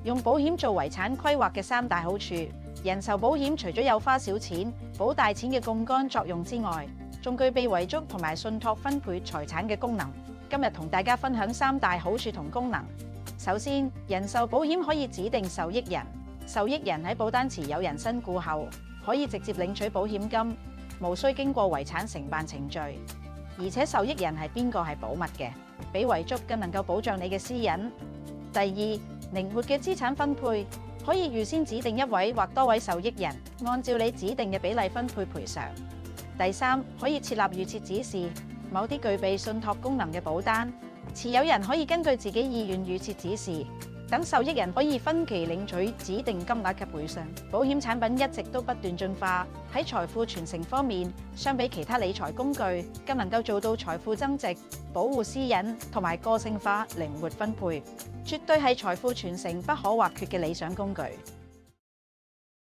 用保險做遺產規劃嘅三大好處。人壽保險除咗有花小錢、保大錢嘅槓桿作用之外，仲具備遺囑同埋信託分配財產嘅功能。今日同大家分享三大好處同功能。首先，人壽保險可以指定受益人，受益人喺保單持有人身故後，可以直接領取保險金，無需經過遺產承辦程序。而且受益人係邊個係保密嘅，比遺囑更能夠保障你嘅私隱。第二，靈活嘅資產分配，可以預先指定一位或多位受益人，按照你指定嘅比例分配賠償。第三，可以設立預設指示，某啲具備信託功能嘅保單，持有人可以根據自己意願預設指示，等受益人可以分期領取指定金額嘅賠償。保險產品一直都不斷進化，喺財富傳承方面，相比其他理財工具，更能夠做到財富增值、保護私隱同埋個性化靈活分配，絕對係財富傳承不可或缺嘅理想工具。